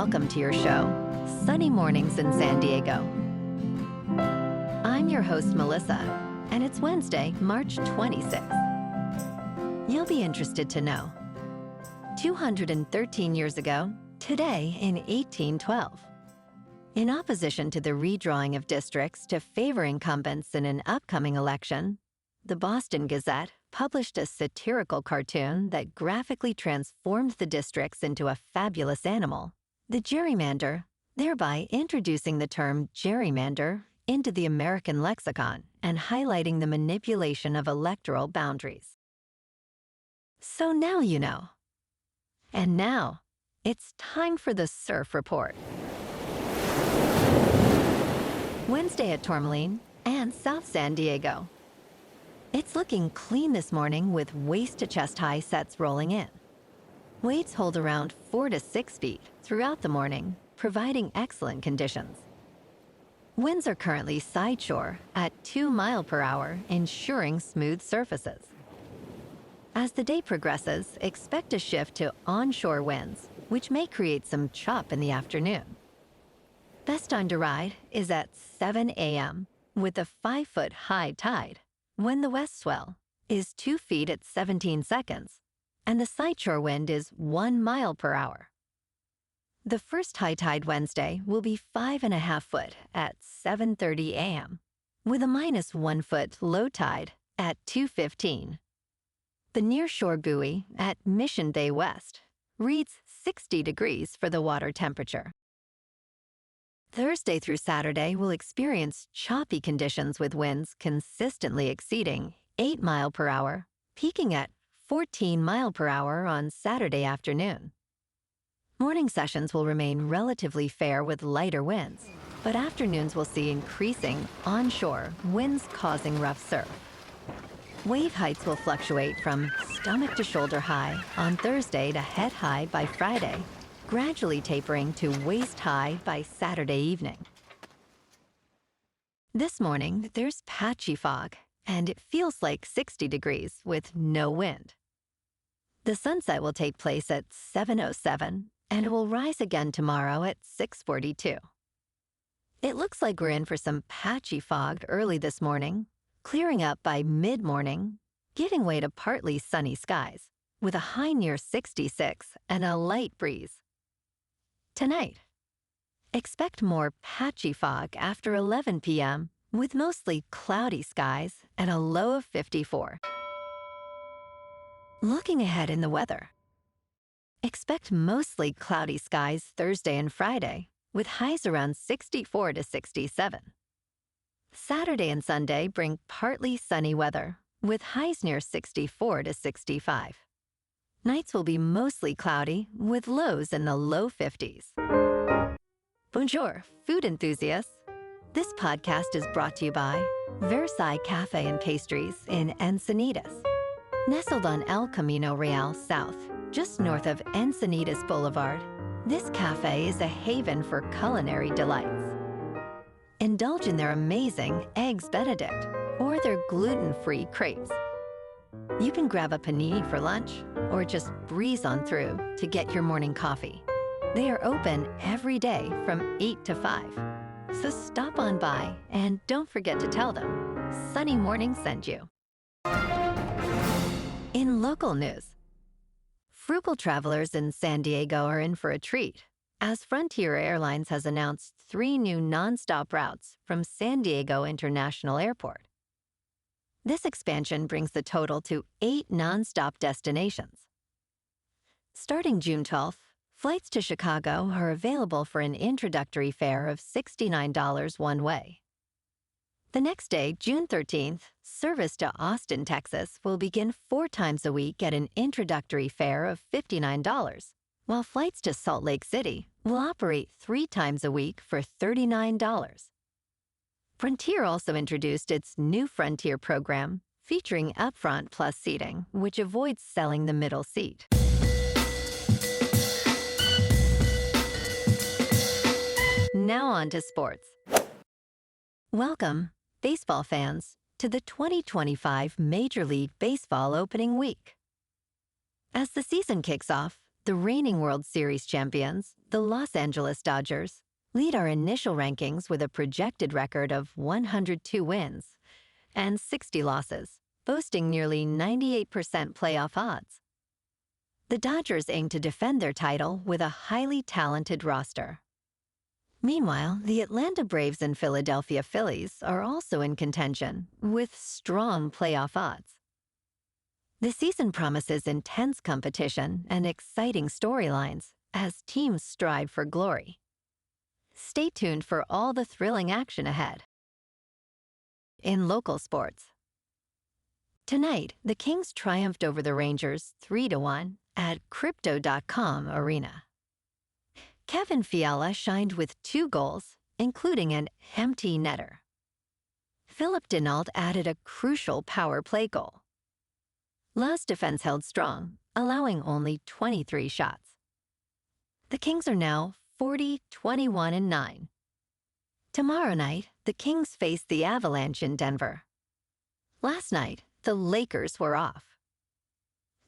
welcome to your show, Sunny Mornings in San Diego. I'm your host, Melissa, and it's Wednesday, March 26th. You'll be interested to know, 213 years ago, today in 1812, in opposition to the redrawing of districts to favor incumbents in an upcoming election, the Boston Gazette published a satirical cartoon that graphically transformed the districts into a fabulous animal, the gerrymander, thereby introducing the term gerrymander into the American lexicon and highlighting the manipulation of electoral boundaries. So now you know. And now, it's time for the Surf Report. Wednesday at Tourmaline and South San Diego. It's looking clean this morning with waist to chest high sets rolling in. Waves hold around 4 to 6 feet throughout the morning, providing excellent conditions. Winds are currently sideshore at 2 miles per hour, ensuring smooth surfaces. As the day progresses, expect a shift to onshore winds, which may create some chop in the afternoon. Best time to ride is at 7 a.m. with a 5-foot high tide, when the west swell is 2 feet at 17 seconds, and the sideshore wind is 1 mile per hour. The first high tide Wednesday will be 5.5 foot at 7:30 a.m., with a -1 foot low tide at 2:15. The nearshore buoy at Mission Bay West reads 60 degrees for the water temperature. Thursday through Saturday will experience choppy conditions with winds consistently exceeding 8 miles per hour, peaking at 14 miles per hour on Saturday afternoon. Morning sessions will remain relatively fair with lighter winds, but afternoons will see increasing onshore winds causing rough surf. Wave heights will fluctuate from stomach to shoulder high on Thursday to head high by Friday, gradually tapering to waist high by Saturday evening. This morning, there's patchy fog, and it feels like 60 degrees with no wind. The sunset will take place at 7:07 and will rise again tomorrow at 6:42. It looks like we're in for some patchy fog early this morning, clearing up by mid-morning, giving way to partly sunny skies, with a high near 66 and a light breeze. Tonight, expect more patchy fog after 11 p.m. with mostly cloudy skies and a low of 54. Looking ahead in the weather, expect mostly cloudy skies Thursday and Friday with highs around 64 to 67. Saturday and Sunday bring partly sunny weather with highs near 64 to 65. Nights will be mostly cloudy with lows in the low 50s. Bonjour, food enthusiasts. This podcast is brought to you by Versailles Cafe and Pastries in Encinitas. Nestled on El Camino Real South, just north of Encinitas Boulevard, this cafe is a haven for culinary delights. Indulge in their amazing Eggs Benedict or their gluten-free crepes. You can grab a panini for lunch or just breeze on through to get your morning coffee. They are open every day from 8 to 5. So stop on by and don't forget to tell them Sunny Morning sent you. In local news, frugal travelers in San Diego are in for a treat, as Frontier Airlines has announced 3 new nonstop routes from San Diego International Airport. This expansion brings the total to 8 nonstop destinations. Starting June 12th, flights to Chicago are available for an introductory fare of $69 one way. The next day, June 13th, service to Austin, Texas will begin 4 times a week at an introductory fare of $59, while flights to Salt Lake City will operate 3 times a week for $39. Frontier also introduced its new Frontier program, featuring upfront plus seating, which avoids selling the middle seat. Now on to sports. Welcome, baseball fans, to the 2025 Major League Baseball opening week. As the season kicks off, the reigning World Series champions, the Los Angeles Dodgers, lead our initial rankings with a projected record of 102 wins and 60 losses, boasting nearly 98% playoff odds. The Dodgers aim to defend their title with a highly talented roster. Meanwhile, the Atlanta Braves and Philadelphia Phillies are also in contention, with strong playoff odds. The season promises intense competition and exciting storylines as teams strive for glory. Stay tuned for all the thrilling action ahead. In local sports, tonight, the Kings triumphed over the Rangers 3-1 at Crypto.com Arena. Kevin Fiala shined with 2 goals, including an empty netter. Philip Denault added a crucial power play goal. La's defense held strong, allowing only 23 shots. The Kings are now 40-21-9. Tomorrow night, the Kings face the Avalanche in Denver. Last night, the Lakers were off.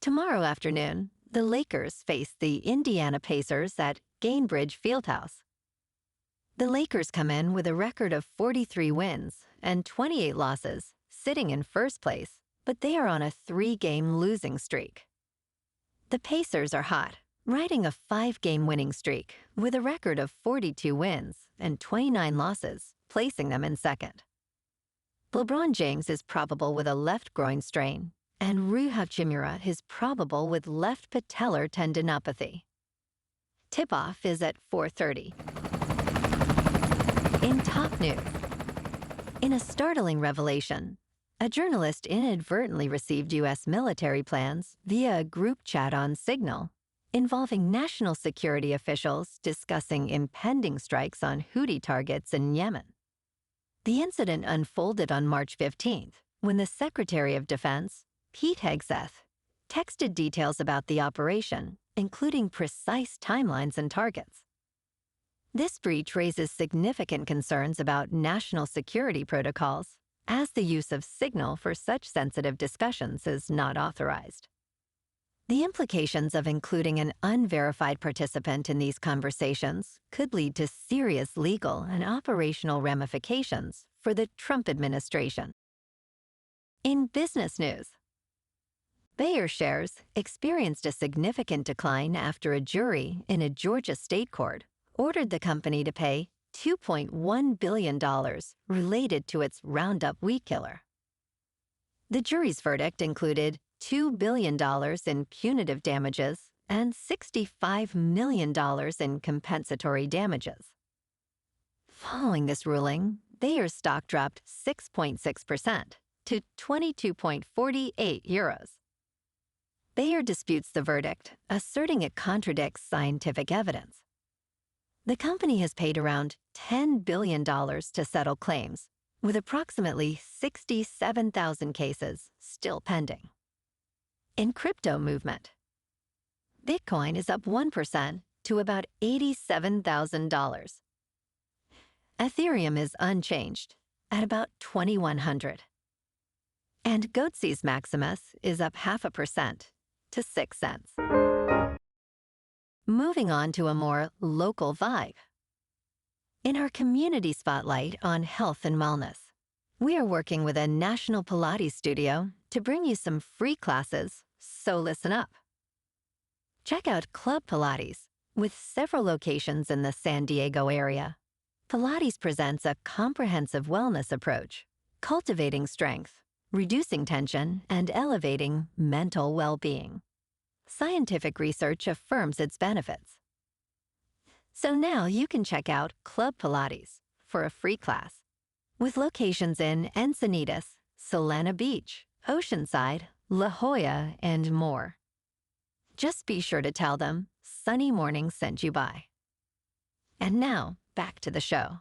Tomorrow afternoon, the Lakers face the Indiana Pacers at Gainbridge Fieldhouse. The Lakers come in with a record of 43 wins and 28 losses, sitting in first place, but they are on a 3-game losing streak. The Pacers are hot, riding a 5-game winning streak with a record of 42 wins and 29 losses, placing them in second. LeBron James is probable with a left groin strain, and Rui Hachimura is probable with left patellar tendinopathy. Tip-off is at 4:30. In top news, in a startling revelation, a journalist inadvertently received U.S. military plans via a group chat on Signal involving national security officials discussing impending strikes on Houthi targets in Yemen. The incident unfolded on March 15th when the Secretary of Defense, Pete Hegseth, texted details about the operation, including precise timelines and targets. This breach raises significant concerns about national security protocols, as the use of Signal for such sensitive discussions is not authorized. The implications of including an unverified participant in these conversations could lead to serious legal and operational ramifications for the Trump administration. In business news, Bayer shares experienced a significant decline after a jury in a Georgia state court ordered the company to pay $2.1 billion related to its Roundup weedkiller. The jury's verdict included $2 billion in punitive damages and $65 million in compensatory damages. Following this ruling, Bayer's stock dropped 6.6% to 22.48 euros. Bayer disputes the verdict, asserting it contradicts scientific evidence. The company has paid around $10 billion to settle claims, with approximately 67,000 cases still pending. In crypto movement, Bitcoin is up 1% to about $87,000. Ethereum is unchanged at about 2,100. And Goatse's Maximus is up 0.5% to 6 cents. Moving on to a more local vibe. In our community spotlight on health and wellness, we are working with a national Pilates studio to bring you some free classes, so listen up. Check out Club Pilates, with several locations in the San Diego area. Pilates presents a comprehensive wellness approach, cultivating strength, reducing tension, and elevating mental well-being. Scientific research affirms its benefits. So now you can check out Club Pilates for a free class, with locations in Encinitas, Solana Beach, Oceanside, La Jolla, and more. Just be sure to tell them Sunny Morning sent you by. And now, back to the show.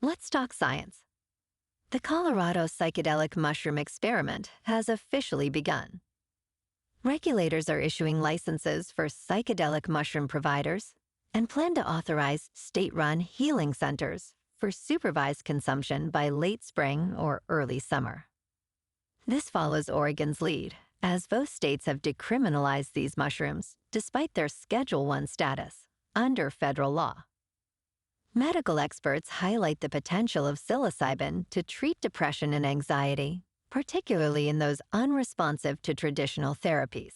Let's talk science. The Colorado Psychedelic Mushroom Experiment has officially begun. Regulators are issuing licenses for psychedelic mushroom providers and plan to authorize state-run healing centers for supervised consumption by late spring or early summer. This follows Oregon's lead, as both states have decriminalized these mushrooms despite their Schedule I status under federal law. Medical experts highlight the potential of psilocybin to treat depression and anxiety, particularly in those unresponsive to traditional therapies.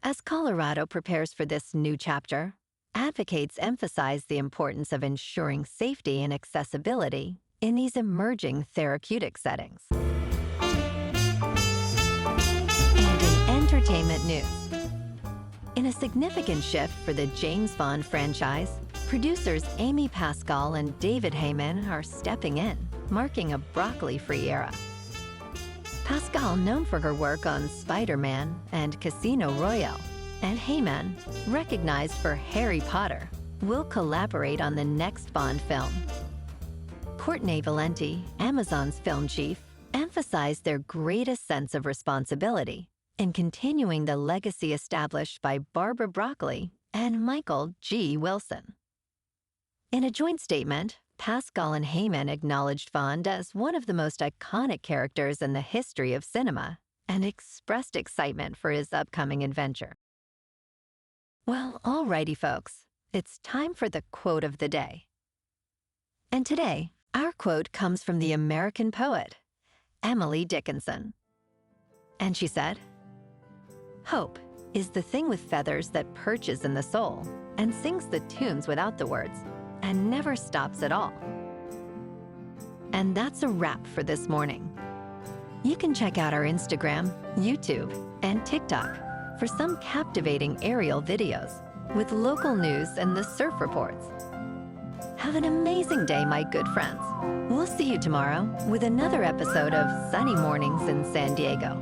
As Colorado prepares for this new chapter, advocates emphasize the importance of ensuring safety and accessibility in these emerging therapeutic settings. And in entertainment news, in a significant shift for the James Bond franchise, producers Amy Pascal and David Heyman are stepping in, marking a broccoli-free era. Pascal, known for her work on Spider-Man and Casino Royale, and Heyman, recognized for Harry Potter, will collaborate on the next Bond film. Courtney Valenti, Amazon's film chief, emphasized their greatest sense of responsibility in continuing the legacy established by Barbara Broccoli and Michael G. Wilson. In a joint statement, Pascal and Heyman acknowledged Bond as one of the most iconic characters in the history of cinema and expressed excitement for his upcoming adventure. Well, alrighty, folks, it's time for the quote of the day. And today, our quote comes from the American poet, Emily Dickinson. And she said, "Hope is the thing with feathers that perches in the soul and sings the tunes without the words and never stops at all." And that's a wrap for this morning. You can check out our Instagram, YouTube, and TikTok for some captivating aerial videos with local news and the surf reports. Have an amazing day, my good friends. We'll see you tomorrow with another episode of Sunny Mornings in San Diego.